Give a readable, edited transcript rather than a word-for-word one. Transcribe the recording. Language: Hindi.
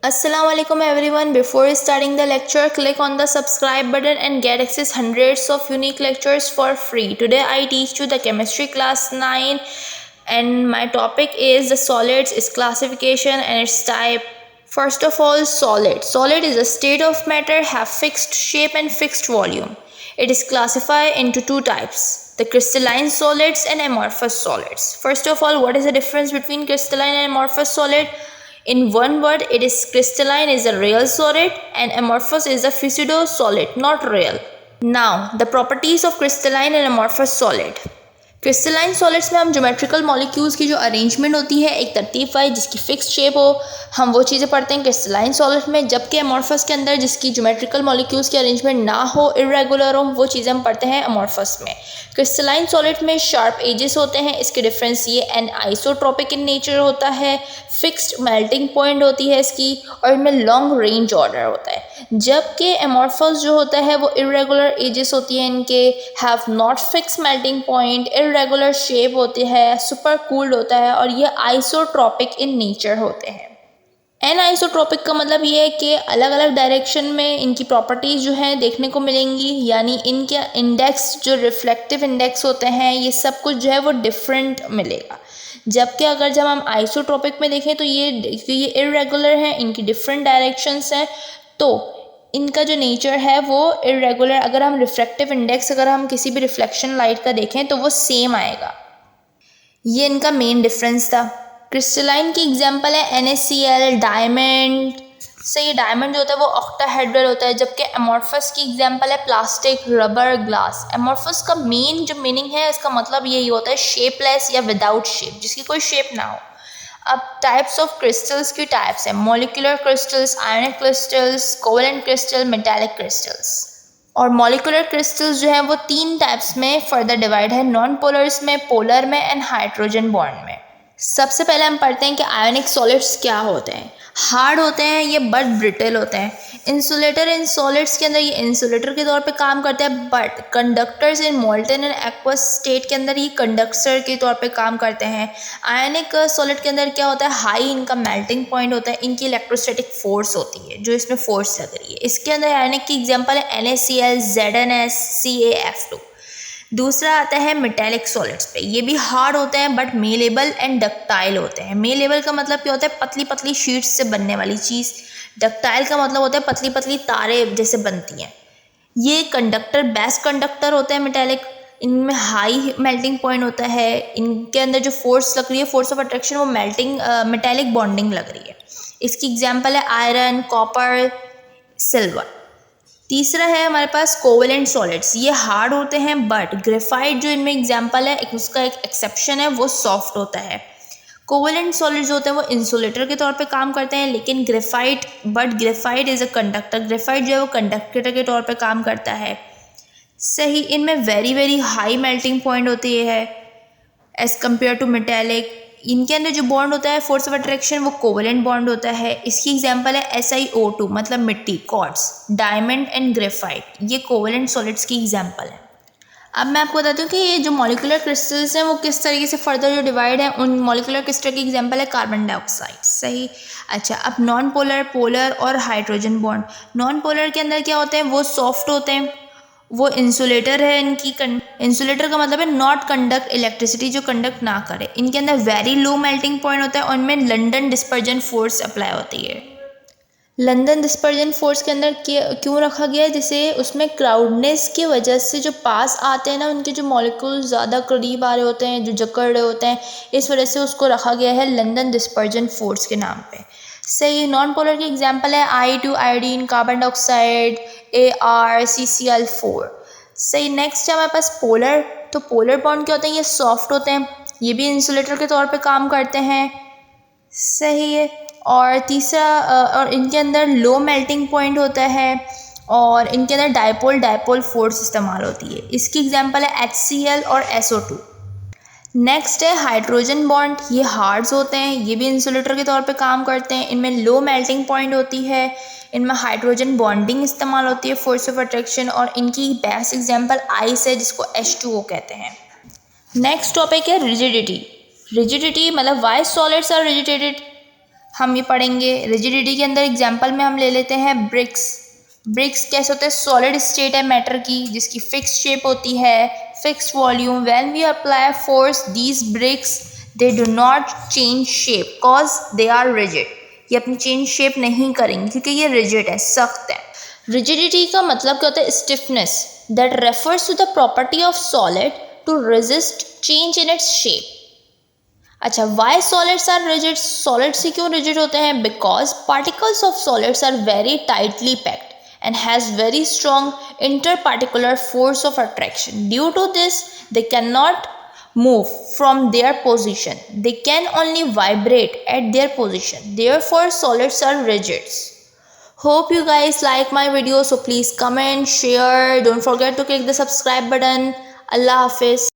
Assalamualaikum everyone. Before starting the lecture, click on the subscribe button and get access hundreds of unique lectures for free. Today I teach you the chemistry class 9 and my topic is the solids, its classification and its type. First of all, solid. Solid is a state of matter have fixed shape and fixed volume. It is classified into two types, the crystalline solids and amorphous solids. First of all, what is the difference between crystalline and amorphous solid? In one word, it is crystalline is a real solid and amorphous is a pseudo solid, not real. Now, the properties of crystalline and amorphous solid. Crystalline solids में हम ज्योमेट्रिकल मॉलिक्यूल्स की जो अरेंजमेंट होती है एक तरतीब वाइज जिसकी फिक्स शेप हो, हम वो चीज़ें पढ़ते हैं क्रिस्टलाइन सॉलिड में, जबकि अमॉर्फस के अंदर जिसकी ज्योमेट्रिकल मॉलिक्यूल्स की अरेंजमेंट ना हो, इरेगुलर हो, वो चीज़ें हम पढ़ते हैं अमॉर्फस में। क्रिस्टलाइन सॉलिड में शार्प एजेस होते हैं, इसके डिफरेंस ये एन आइसोट्रोपिक इन नेचर होता है, फिक्स्ड मेल्टिंग पॉइंट होती है इसकी, और इनमें लॉन्ग रेंज ऑर्डर होता है। जबकि अमॉर्फस जो होता है वो इरेगुलर एजेस होती है इनके, have not fix melting point, irregular shape होती है, सुपर कूल्ड होता है और ये आइसोट्रोपिक इन नेचर होते हैं। एन आइसोट्रोपिक का मतलब ये है कि अलग अलग डायरेक्शन में इनकी प्रॉपर्टीज़ जो हैं देखने को मिलेंगी, यानी इनके इंडेक्स जो रिफ्लेक्टिव इंडेक्स होते हैं ये सब कुछ जो है वो डिफरेंट मिलेगा। जबकि अगर जब हम आइसोट्रोपिक में देखें तो ये इरेगुलर हैं, इनकी डिफरेंट डायरेक्शंस हैं, तो इनका जो नेचर है वो इरेगुलर। अगर हम रिफ्रैक्टिव इंडेक्स अगर हम किसी भी रिफ्लेक्शन लाइट का देखें तो वो सेम आएगा। ये इनका मेन डिफरेंस था। क्रिस्टलाइन की एग्जांपल है NaCl, डायमंड। से ये डायमंड जो होता है वो ऑक्टाहेड्रल होता है, जबकि अमॉर्फस की एग्जांपल है प्लास्टिक, रबर, ग्लास। अमॉर्फस का मेन जो मीनिंग है इसका मतलब यही होता है शेपलेस या विदाउट शेप, जिसकी कोई शेप ना हो। अब टाइप्स ऑफ क्रिस्टल्स की टाइप्स है मॉलिक्यूलर क्रिस्टल्स, आयनिक crystals, covalent crystal, metallic crystals. और मॉलिक्यूलर क्रिस्टल्स जो हैं वो तीन टाइप्स में फर्दर डिवाइड है, नॉन पोलर्स में, पोलर में एंड हाइड्रोजन बॉन्ड में। सबसे पहले हम पढ़ते हैं कि आयोनिक सॉलिड्स क्या होते हैं। हार्ड होते हैं ये, बट ब्रिटल होते हैं। इंसुलेटर इन सॉलिड्स के अंदर ये इंसुलेटर के तौर पे काम करते हैं, but conductors in molten and aqueous state के अंदर ये कंडक्टर के तौर पे काम करते हैं। आयनिक सॉलिड के अंदर क्या होता है, हाई इनका मेल्टिंग पॉइंट होता है, इनकी इलेक्ट्रोस्टैटिक फोर्स होती है जो इसमें फोर्स लग रही है। इसके अंदर आयनिक की एग्जाम्पल है NaCl, ZnS, CaF2। दूसरा आता है मेटेलिक सॉलिड्स पे, ये भी हार्ड होते हैं बट मेलेबल एंड डक्टाइल होते हैं। मेलेबल का मतलब क्या होता है, पतली पतली शीट्स से बनने वाली चीज़। डक्टाइल का मतलब होता है पतली पतली तारे जैसे बनती हैं। ये कंडक्टर, बेस्ट कंडक्टर होते हैं मेटेलिक। इनमें हाई मेल्टिंग पॉइंट होता है, इनके अंदर जो फोर्स लग रही है, फोर्स ऑफ अट्रैक्शन, वो मेटेलिक बॉन्डिंग लग रही है। इसकी एग्जाम्पल है आयरन, कॉपर, सिल्वर। तीसरा है हमारे पास कोवेलेंट सॉलिड्स, ये हार्ड होते हैं बट ग्रेफाइट जो इनमें एग्जांपल है, उसका एक एक्सेप्शन है, वो सॉफ्ट होता है। कोवेलेंट सॉलिड्स होते हैं वो इंसुलेटर के तौर पे काम करते हैं, लेकिन graphite is a conductor. Graphite जो है वो कंडक्टर के तौर पे काम करता है। सही, इनमें very very high melting point होती है एज़ कम्पेयर टू मेटेलिक। इनके अंदर जो बॉन्ड होता है फोर्स ऑफ अट्रैक्शन, वो कोवेलेंट बॉन्ड होता है। इसकी एग्जांपल है SiO2 मतलब मिट्टी, क्वार्ट्ज, डायमंड एंड ग्रेफाइट। ये कोवेलेंट सॉलिड्स की एग्जांपल है। अब मैं आपको बताती हूँ कि ये जो मॉलिक्यूलर क्रिस्टल्स हैं वो किस तरीके से फर्दर जो डिवाइड है। उन मॉलिक्यूलर क्रिस्टल की एग्जांपल है कार्बन डाइऑक्साइड। सही। अच्छा, अब नॉन पोलर, पोलर और हाइड्रोजन बॉन्ड। नॉन पोलर के अंदर क्या होते हैं, वो सॉफ्ट होते हैं, वो इंसुलेटर है। इनकी इंसुलेटर का मतलब है नॉट कंडक्ट इलेक्ट्रिसिटी, जो कंडक्ट ना करे। इनके अंदर वेरी लो मेल्टिंग पॉइंट होता है और इनमें लंदन डिस्पर्जन फोर्स अप्लाई होती है। लंदन डिस्पर्जन फोर्स के अंदर क्यों रखा गया है, जैसे उसमें क्राउडनेस की वजह से जो पास आते हैं ना, उनके जो मॉलिक्यूल ज़्यादा करीब आ रहे होते हैं, जो जकड़ रहे होते हैं, इस वजह से उसको रखा गया है लंदन डिस्पर्जन फोर्स के नाम पे। सही। नॉन पोलर की एग्जांपल है I2 iodine, carbon dioxide, ArCCl4। सही। नेक्स्ट है हमारे पास पोलर। तो पोलर बॉन्ड क्या होते हैं, ये सॉफ्ट होते हैं, ये भी इंसुलेटर के तौर पे काम करते हैं। सही है। और तीसरा और इनके अंदर लो मेल्टिंग पॉइंट होता है और इनके अंदर डायपोल फोर्स इस्तेमाल होती है। इसकी एग्जांपल है HCl और SO2। नेक्स्ट है हाइड्रोजन बॉन्ड। ये हार्ड्स होते हैं, ये भी इंसुलेटर के तौर पे काम करते हैं। इनमें लो मेल्टिंग पॉइंट होती है, इनमें हाइड्रोजन बॉन्डिंग इस्तेमाल होती है, फोर्स ऑफ अट्रैक्शन, और इनकी बेस्ट एग्जांपल आइस है जिसको H2O कहते हैं। नेक्स्ट टॉपिक है रिजिडिटी। रिजिडिटी मतलब वाई सॉलिड्स आर रिजिडेटेड। हम ये पढ़ेंगे। रिजिडिटी के अंदर एग्जाम्पल में हम ले लेते हैं ब्रिक्स। ब्रिक्स कैसे होते हैं? सॉलिड स्टेट है मैटर की, जिसकी फिक्स शेप होती है, fix volume. When we apply force these bricks they do not change shape cause they are rigid. ये अपनी चेंज शेप नहीं करेंगे क्योंकि ये रिजिड है, सख्त है। रिजिडिटी का मतलब क्या होता है? Stiffness that refers to the property of solid to resist change in its shape. अच्छा, why solids are rigid? Solid से क्यों रिजिड होते हैं? Because particles of solids are very tightly packed and has very strong interparticular force of attraction. Due to this, they cannot move from their position. They can only vibrate at their position. Therefore, solids are rigid. Hope you guys like my video. So please comment, share. Don't forget to click the subscribe button. Allah Hafiz.